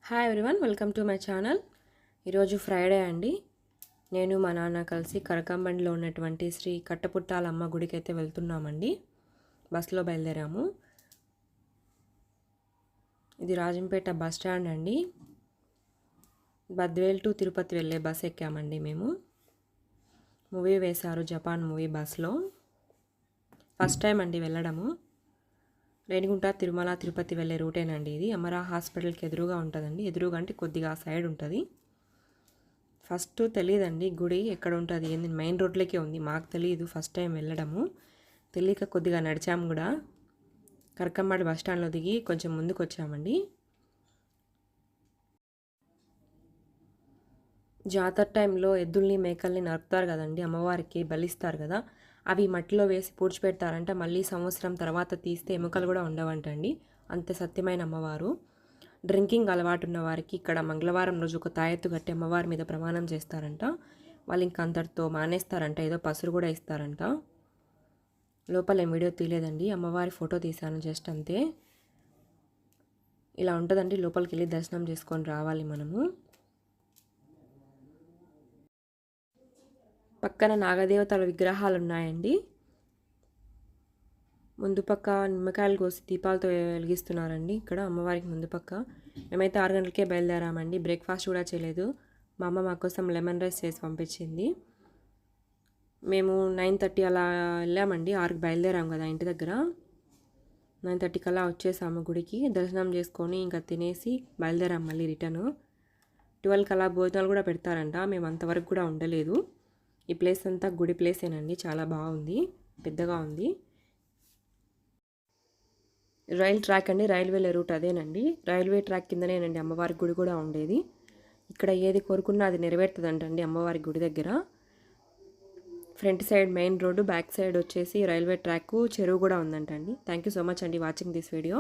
Hi everyone, welcome to my channel. ఈరోజు Friday అండి. నేను మా నాన్న కలిసి కరకంబండిలో ఉన్నటువంటి శ్రీ కట్టపుట్టాలమ్మ గుడికి అయితే వెళ్తున్నామండి. బస్సులో బయలుదేరాము. ఇది రాజంపేట బస్ స్టాండ్ అండి. బద్వేల్ టు తిరుపతి వెళ్ళే బస్ ఎక్కామండి మేము. మూవీ వేశారు, జపాన్ మూవీ బస్లో. ఫస్ట్ టైం అండి వెళ్ళడము. రేణిగుంట తిరుమల తిరుపతి వెళ్ళే రూటేనండి ఇది. అమరా హాస్పిటల్కి ఎదురుగా ఉంటుందండి. ఎదురుగా అంటే కొద్దిగా ఆ సైడ్ ఉంటుంది. ఫస్ట్ తెలియదండి గుడి ఎక్కడ ఉంటుంది, ఏంది మెయిన్ రోడ్లోకే ఉంది. మాకు తెలియదు, ఫస్ట్ టైం వెళ్ళడము. తెలియక కొద్దిగా నడిచాము కూడా. కరకంబాడి బస్ స్టాండ్లో దిగి కొంచెం ముందుకు వచ్చామండి. జాతర టైంలో ఎద్దుల్ని మేకల్ని నరుకుతారు కదండి, అమ్మవారికి బలిస్తారు కదా. అవి మట్టిలో వేసి పూడ్చిపెడతారంట. మళ్ళీ సంవత్సరం తర్వాత తీస్తే ఎముకలు కూడా ఉండవంటండి. అంత సత్యమైన అమ్మవారు. డ్రింకింగ్ అలవాటు ఉన్న వారికి ఇక్కడ మంగళవారం రోజు ఒక తాయెత్తు కట్టి అమ్మవారి మీద ప్రమాణం చేస్తారంట. వాళ్ళు ఇంక అంతటితో మానేస్తారంట. ఏదో పసురు కూడా ఇస్తారంట. లోపల ఏం వీడియో తీయలేదండి, అమ్మవారి ఫోటో తీశాను జస్ట్ అంతే. ఇలా ఉంటుందండి. లోపలికి వెళ్ళి దర్శనం చేసుకొని రావాలి మనము. పక్కన నాగదేవతల విగ్రహాలు ఉన్నాయండి. ముందు పక్క నిమ్మకాయలు కోసి దీపాలతో వెలిగిస్తున్నారండి ఇక్కడ అమ్మవారికి ముందు పక్క. మేమైతే 6 గంటలకే బయలుదేరామండి. బ్రేక్ఫాస్ట్ కూడా చేయలేదు. మా అమ్మ మా కోసం లెమన్ రైస్ చేసి పంపించింది. మేము 9:30 అలా వెళ్ళామండి. 6కి బయలుదేరాం కదా ఇంటి దగ్గర. 9:30 కల్లా వచ్చేసాము గుడికి. దర్శనం చేసుకొని ఇంకా తినేసి బయలుదేరాం మళ్ళీ రిటర్న్. 12 కల్లా భోజనాలు కూడా పెడతారంట. మేము అంతవరకు కూడా ఉండలేదు. ఈ ప్లేస్ అంతా గుడి ప్లేసేనండి. చాలా బాగుంది, పెద్దగా ఉంది. రైల్ ట్రాక్ అండి, రైల్వే రూట్ అదేనండి. రైల్వే ట్రాక్ కిందనేనండి అమ్మవారి గుడి కూడా ఉండేది. ఇక్కడ ఏది కోరుకున్నా అది నెరవేరుతుందంటండి అమ్మవారి గుడి దగ్గర. Front side main road, back side వచ్చేసి రైల్వే ట్రాక్, చెరువు కూడా ఉందంటండి. థ్యాంక్ యూ సో మచ్ అండి వాచింగ్ దిస్ వీడియో.